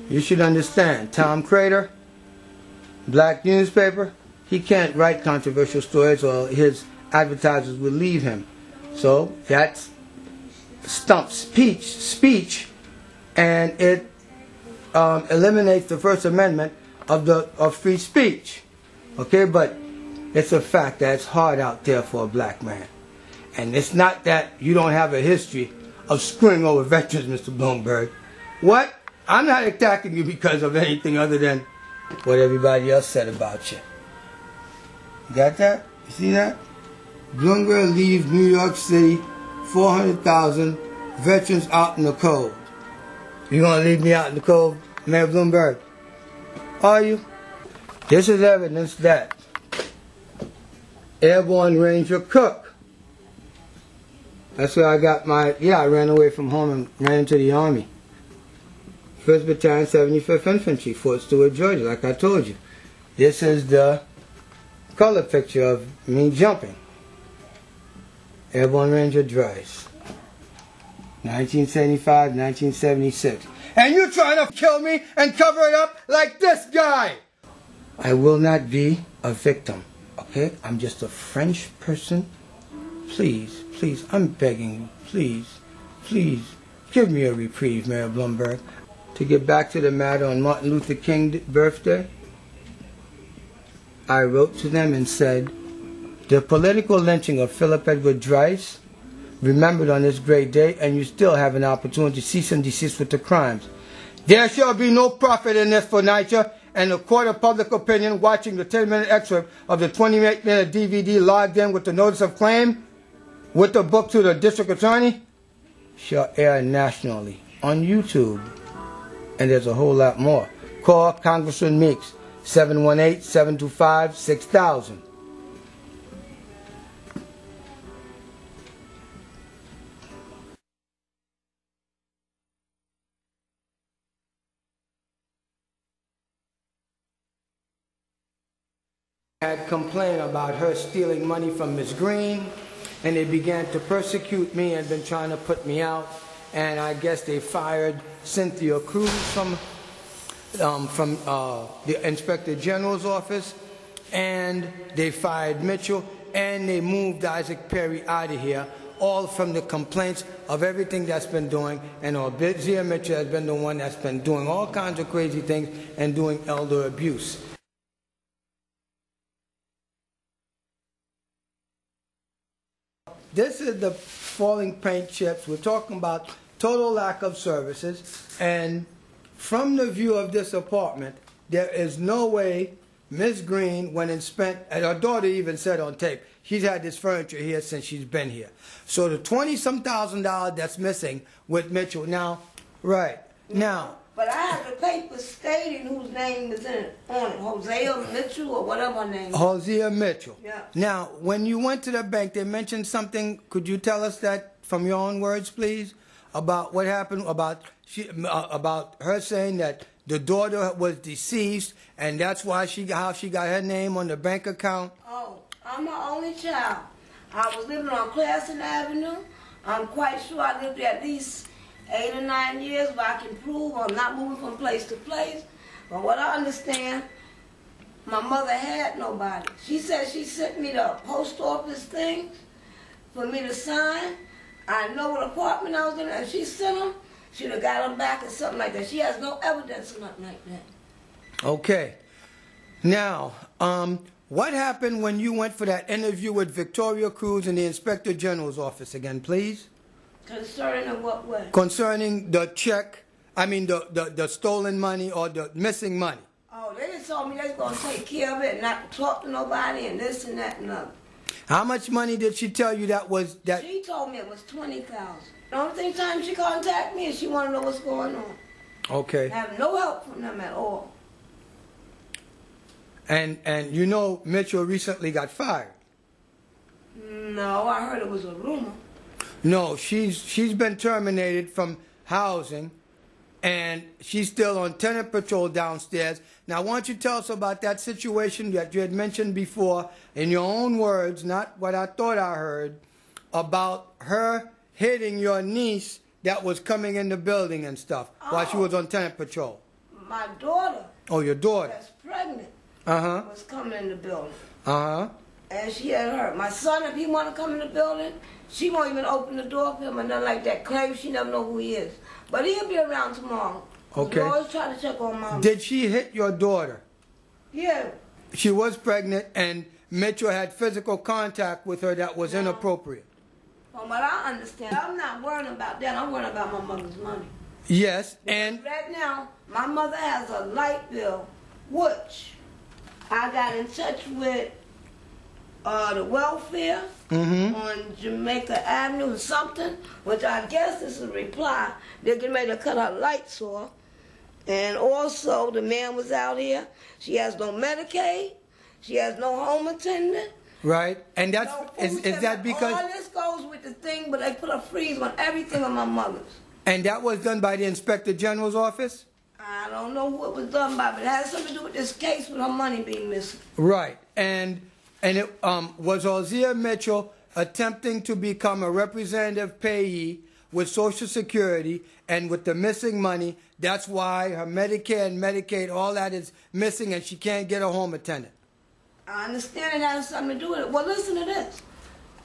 You should understand, Tom Crater, black newspaper, he can't write controversial stories or his advertisers will leave him. So that's stump speech, and it eliminates the First Amendment of free speech. Okay, but it's a fact that it's hard out there for a black man. And it's not that you don't have a history of screwing over veterans, Mr. Bloomberg. What? I'm not attacking you because of anything other than what everybody else said about you. You got that? You see that? Bloomberg leaves New York City 400,000 veterans out in the cold. You gonna leave me out in the cold, Mayor Bloomberg? Are you? This is evidence that Airborne Ranger Cook. That's where I got my, I ran away from home and ran into the Army. 1st Battalion, 75th Infantry, Fort Stewart, Georgia, like I told you. This is the color picture of me jumping. Airborne Ranger DRICE. 1975, 1976. And you're trying to kill me and cover it up like this guy! I will not be a victim, okay? I'm just a French person. Please, please, I'm begging you, please, please, give me a reprieve, Mayor Bloomberg. To get back to the matter on Martin Luther King's birthday, I wrote to them and said, the political lynching of Philip Edward DRICE, remembered on this great day, and you still have an opportunity to cease and desist with the crimes. There shall be no profit in this for NYC, and the court of public opinion watching the 10-minute excerpt of the 28-minute DVD logged in with the notice of claim with the book to the district attorney shall air nationally on YouTube. And there's a whole lot more. Call Congressman Meeks, 718-725-6000. Had complained about her stealing money from Ms. Green, and they began to persecute me and been trying to put me out. And I guess they fired Cynthia Cruz from the Inspector General's office, and they fired Mitchell, and they moved Isaac Perry out of here, all from the complaints of everything that's been doing, and Zia Mitchell has been the one that's been doing all kinds of crazy things and doing elder abuse. This is the falling paint chips. We're talking about total lack of services, and from the view of this apartment, there is no way Ms. Green went and spent, and her daughter even said on tape, she's had this furniture here since she's been here. So the $20-some thousand that's missing with Mitchell now, right, now. But I have the paper stating whose name is on it, Hosea Mitchell or whatever her name is. Hosea Mitchell. Yeah. Now, when you went to the bank, they mentioned something, could you tell us that from your own words, please? About what happened, about her saying that the daughter was deceased, and that's why how she got her name on the bank account. Oh, I'm her only child. I was living on Clareston Avenue. I'm quite sure I lived there at least 8 or 9 years, but I can prove I'm not moving from place to place. But what I understand, my mother had nobody. She said she sent me the post office thing for me to sign. I know what apartment I was in, and she sent them. She'd have got them back or something like that. She has no evidence or nothing like that. Okay. Now, what happened when you went for that interview with Victoria Cruz in the Inspector General's office again, please? Concerning in what way? Concerning the check, I mean the stolen money or the missing money. Oh, they just told me they was going to take care of it and not talk to nobody and this and that and other. How much money did she tell you that was that? She told me it was $20,000. The only time she contacted me is she wanted to know what's going on. Okay. I have no help from them at all. And you know Mitchell recently got fired. No, I heard it was a rumor. No, she's been terminated from housing, and she's still on tenant patrol downstairs. Now, why don't you tell us about that situation that you had mentioned before, in your own words, not what I thought I heard, about her hitting your niece that was coming in the building and stuff while she was on tenant patrol. My daughter. Oh, your daughter. That's pregnant. Uh-huh. Was coming in the building. Uh-huh. And she had her. My son, if he want to come in the building, she won't even open the door for him or nothing like that. Claim she never know who he is. But he'll be around tomorrow. Okay. We always try to check on Mom. Did she hit your daughter? Yeah. She was pregnant and Mitchell had physical contact with her that was inappropriate. From what I understand, I'm not worrying about that. I'm worrying about my mother's money. Yes, because and right now, my mother has a light bill, which I got in touch with the welfare on Jamaica Avenue or something, which I guess is a reply. They're getting ready to cut her lights off. And also, the man was out here. She has no Medicaid. She has no home attendant. Right, and that's No is that because all this goes with the thing, but they put a freeze on everything on my mother's. and that was done by the Inspector General's office? I don't know who it was done by, but it has something to do with this case with her money being missing. Right, and it was Ozia Mitchell attempting to become a representative payee with Social Security and with the missing money. That's why her Medicare and Medicaid, all that is missing, and she can't get a home attendant. I understand it has something to do with it. Well, listen to this.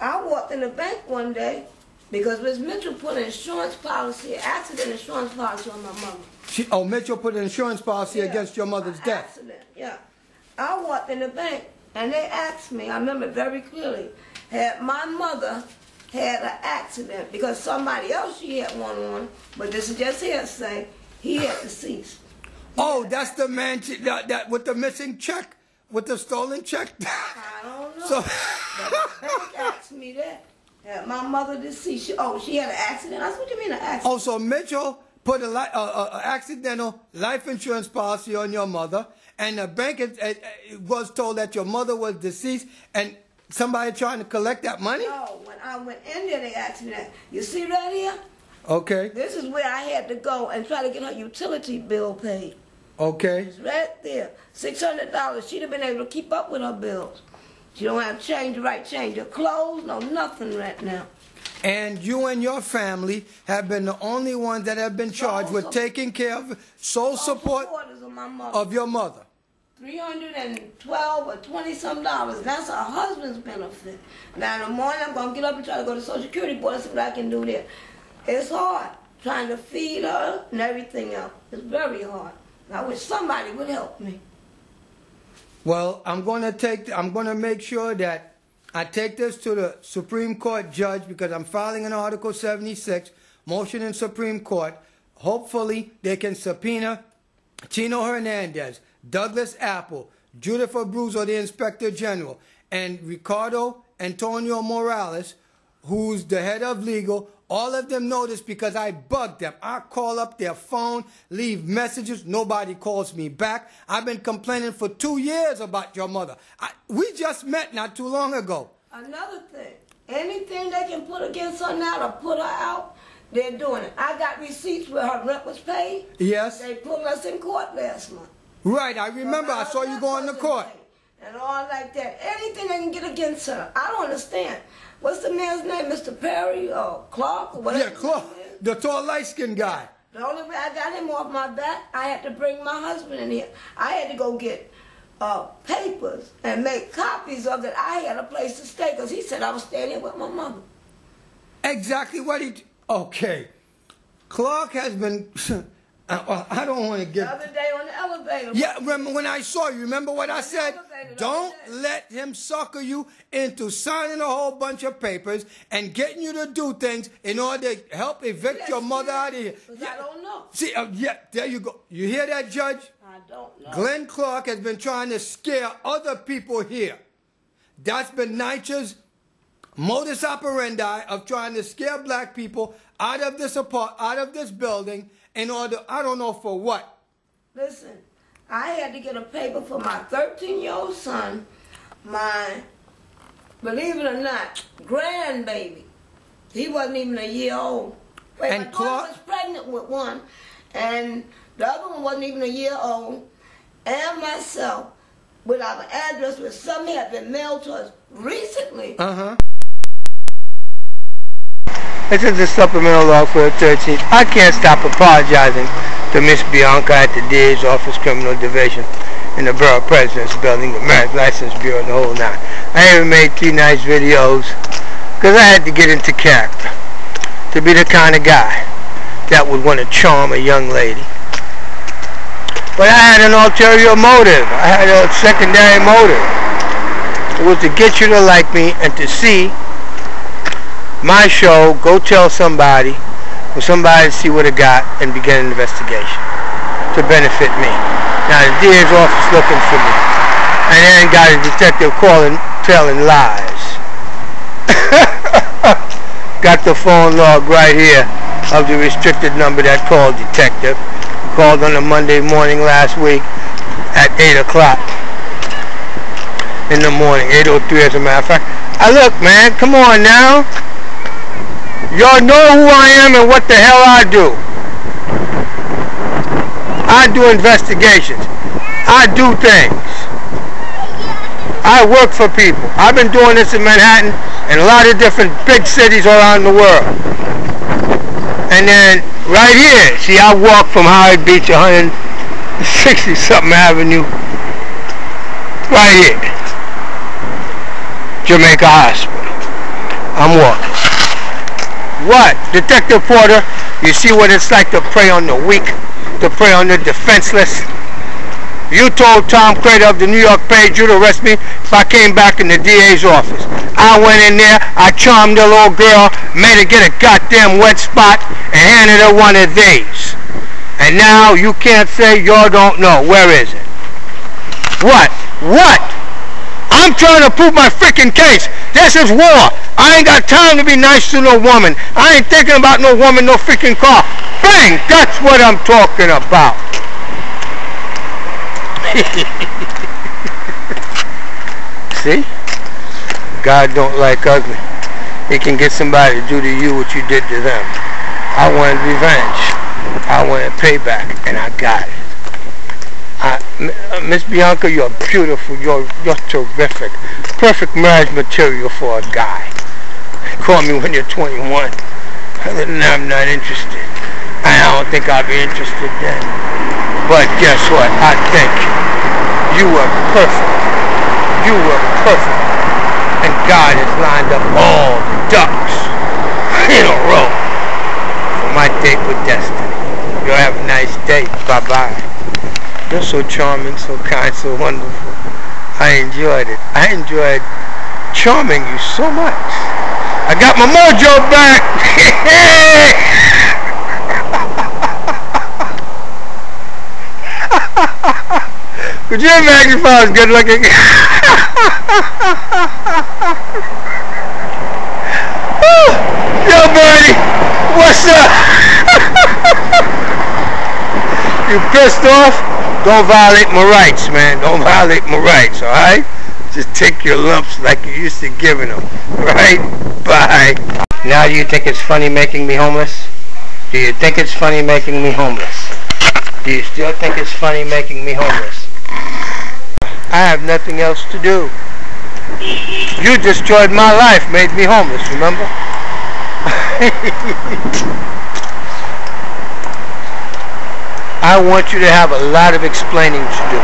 I walked in the bank one day because Ms. Mitchell put an insurance policy, accident insurance policy on my mother. Mitchell put an insurance policy against your mother's death. Accident, yeah. I walked in the bank and they asked me, I remember very clearly, had my mother had an accident because somebody else she had one on, but this is just hearsay, he had deceased. Oh, that's the man that with the missing check, with the stolen check? I don't know. So, but the bank asked me that. Had my mother deceased. She had an accident. I said, what do you mean an accident? oh, so Mitchell put an accidental life insurance policy on your mother, and the bank was told that your mother was deceased, and somebody trying to collect that money? No, when I went in there, they asked me that. You see right here? Okay. This is where I had to go and try to get her utility bill paid. Okay. It's right there. $600. She'd have been able to keep up with her bills. She don't have change, the right change. Her clothes, no nothing right now. And you and your family have been the only ones that have been charged with taking care of sole support of your mother. $312 or $20-some. That's her husband's benefit. Now in the morning I'm gonna get up and try to go to Social Security Board and see what I can do there. It's hard trying to feed her and everything else. It's very hard. I wish somebody would help me. Well, I'm going to make sure that I take this to the Supreme Court judge because I'm filing an Article 76 motion in Supreme Court. Hopefully, they can subpoena Tino Hernandez, Douglas Apple, Judith Abruzzo, the Inspector General, and Ricardo Antonio Morales, who's the head of legal. All of them know this because I bugged them. I call up their phone, leave messages. Nobody calls me back. I've been complaining for 2 years about your mother. We just met not too long ago. Another thing, anything they can put against her now to put her out, they're doing it. I got receipts where her rent was paid. Yes. They pulled us in court last month. Right, I remember. I saw you going to court. And all like that. Anything they can get against her. I don't understand. What's the man's name? Mr. Perry or Clark or whatever? Yeah, Clark. The tall, light-skinned guy. The only way I got him off my back, I had to bring my husband in here. I had to go get papers and make copies of it. I had a place to stay because he said I was staying here with my mother. Exactly what he... Okay. Clark has been... I don't want to get... The other day on the elevator. Yeah, remember when I saw you, remember what I said? Don't let him sucker you into signing a whole bunch of papers and getting you to do things in order to help evict your mother out of here. I don't know. See, yeah, there you go. You hear that, Judge? I don't know. Glenn Clark has been trying to scare other people here. That's been NYCHA's modus operandi of trying to scare black people out of this building in order, I don't know for what. Listen, I had to get a paper for my 13-year-old son, my, believe it or not, grandbaby. He wasn't even a year old. Wait, and my daughter was pregnant with one, and the other one wasn't even a year old, and myself, without an address where something had been mailed to us recently. This is a supplemental log for the 13th. I can't stop apologizing to Miss Bianca at the DA's Office Criminal Division in the Borough President's Building, the Merit License Bureau, and the whole nine. I even made 3 nice videos because I had to get into character to be the kind of guy that would want to charm a young lady. But I had an ulterior motive. I had a secondary motive. It was to get you to like me and to see my show, go tell somebody, for somebody to see what I got and begin an investigation to benefit me. Now the DA's office looking for me, and then got a detective calling, telling lies. Got the phone log right here of the restricted number that called detective. Called on a Monday morning last week at 8 o'clock in the morning, 8:03 as a matter of fact. Look, man, come on now. Y'all know who I am and what the hell I do. I do investigations. I do things. I work for people. I've been doing this in Manhattan and a lot of different big cities around the world. And then right here, see, I walk from Howard Beach, 160-something Avenue, right here, Jamaica Hospital. I'm walking. What? Detective Porter, you see what it's like to prey on the weak, to prey on the defenseless? You told Tom Crater of the New York Page you'd arrest me if I came back in the DA's office. I went in there, I charmed the little girl, made her get a goddamn wet spot, and handed her one of these. And now you can't say you don't know. Where is it? What? What? I'm trying to prove my freaking case. This is war. I ain't got time to be nice to no woman. I ain't thinking about no woman, no freaking car. Bang! That's what I'm talking about. See? God don't like ugly. He can get somebody to do to you what you did to them. I wanted revenge. I wanted payback, and I got it. Miss Bianca, you're beautiful. You're terrific. Perfect marriage material for a guy. Call me when you're 21. Other than that, I'm not interested. I don't think I'll be interested then. But guess what? I think you were perfect. You were perfect. And God has lined up all the ducks in a row for my date with destiny. You'll have a nice day. Bye-bye. You're so charming, so kind, so wonderful. I enjoyed it. I enjoyed charming you so much. I got my mojo back. Could you imagine if I was good looking? Yo, Bernie, what's up? You pissed off? Don't violate my rights, man. Don't violate my rights, alright? Just take your lumps like you used to giving them. Right? Bye. Now do you think it's funny making me homeless? Do you think it's funny making me homeless? Do you still think it's funny making me homeless? I have nothing else to do. You destroyed my life, made me homeless, remember? I want you to have a lot of explaining to do.